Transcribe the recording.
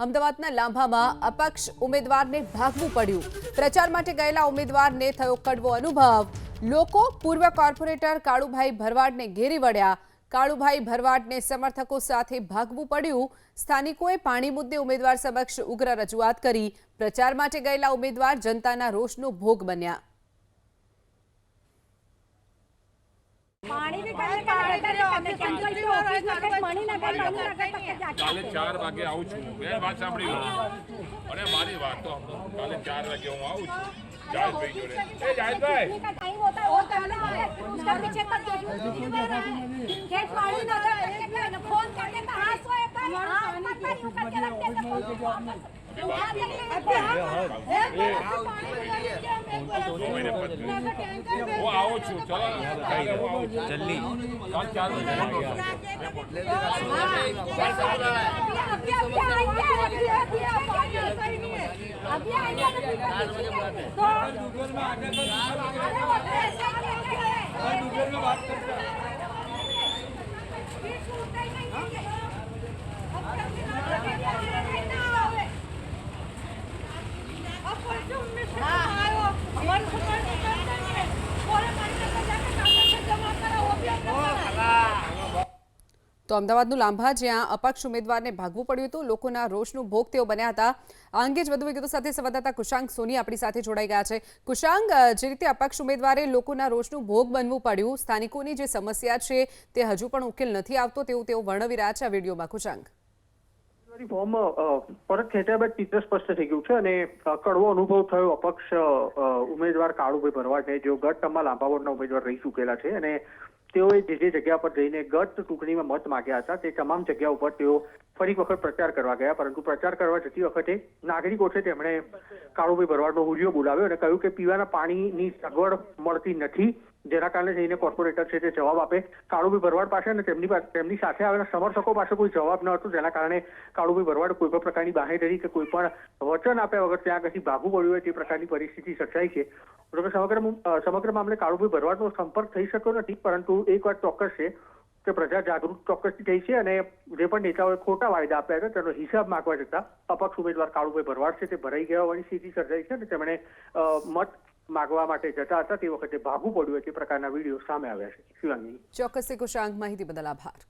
અમદાવાદના લાંભામાં અપક્ષ ઉમેદવારને ભાગવું પડ્યું. પ્રચાર માટે ગયેલા ઉમેદવારને થયો કડવો અનુભવ. લોકો પૂર્વ કોર્પોરેટર કાળુભાઈ ભરવાડને ઘેરી વળ્યા. કાળુભાઈ ભરવાડને સમર્થકો સાથે ભાગવું પડ્યું. સ્થાનિકોએ પાણી મુદ્દે ઉમેદવાર સમક્ષ ઉગ્ર રજૂઆત કરી. પ્રચાર માટે ગયેલા ઉમેદવાર જનતાના રોષનો ભોગ બન્યા. કાલે 4 વાગે આવું છું. બે વાત સાંભળી લો અને મારી વાત તો કાલે 4 વાગે હું આવું છું. જાહેદભાઈ જોડે એ જાહેદભાઈ હું આવું છું. ચલો જલ્દી કાલ 4 તો અમદાવાદનું લાંભા, જ્યાં અપક્ષ ઉમેદવારને ભાગવું પડ્યું હતું, લોકોના રોષનું ભોગ તેઓ બન્યા હતા. આ અંગે જ વધુ વિગતો સાથે સંવાદદાતા કુશાંગ સોની આપણી સાથે જોડાઈ ગયા છે. કુશાંગ, જે રીતે અપક્ષ ઉમેદવારે લોકોના રોષનું ભોગ બનવું પડ્યું, સ્થાનિકોની જે સમસ્યા છે તે હજુ પણ ઉકેલ નથી આવતો તેવું તેઓ વર્ણવી રહ્યા છે આ વિડીયોમાં. કુશાંગ, ફોર્મ પરત ખેંચ્યા બાદ ચિત્ર સ્પષ્ટ થઈ ગયું છે અને કડવો અનુભવ થયો અપક્ષ ઉમેદવાર કાળુભાઈ ભરવાડને, જેઓ ગત ટર્મમાં લાંભા વોર્ડના ઉમેદવાર રહી ચૂકેલા છે અને તેઓએ જે જગ્યા પર જઈને ગત ચૂંટણીમાં મત માંગ્યા હતા તે તમામ જગ્યા ઉપર તેઓ ફરી વખત પ્રચાર કરવા ગયા. પરંતુ પ્રચાર કરવા જતી વખતે નાગરિકો છે તેમણે કાળુભાઈ ભરવાડનો હુરિયો બોલાવ્યો અને કહ્યું કે પીવાના પાણીની સગવડ મળતી નથી, જેના કારણે જઈને કોર્પોરેટર છે તે જવાબ આપે. કાળુભાઈ ભરવાડ પાસે અને તેમની સાથે આવેલા સમર્થકો પાસે કોઈ જવાબ ન હતો, જેના કારણે કાળુભાઈ ભરવાડ કોઈ પણ પ્રકારની બાંહેધરી કે કોઈ પણ વચન આપ્યા વગર ત્યાં આગળથી ભાગવું પડ્યું હોય તે પ્રકારની પરિસ્થિતિ સર્જાઈ છે. સમગ્ર મામલે કાળુભાઈ ભરવાડનો સંપર્ક થઈ શક્યો નથી, પરંતુ એક વાત ચોક્કસ છે કે પ્રજા જાગૃત ચોક્કસથી થઈ છે અને જે પણ નેતાઓએ ખોટા વાયદા આપ્યા હતા તેનો હિસાબ માંગવા જતા અપક્ષ ઉમેદવાર કાળુભાઈ ભરવાડ છે તે ભરાઈ ગયા હોવાની સ્થિતિ સર્જાઈ છે અને તેમણે મત માગવા માટે જતા હતા તે વખતે ભાગવું પડ્યું તે પ્રકારના વિડીયો સામે આવ્યા છે. શિવાંગી, ચોક્કસથી કુશાંગ, માહિતી બદલ આભાર.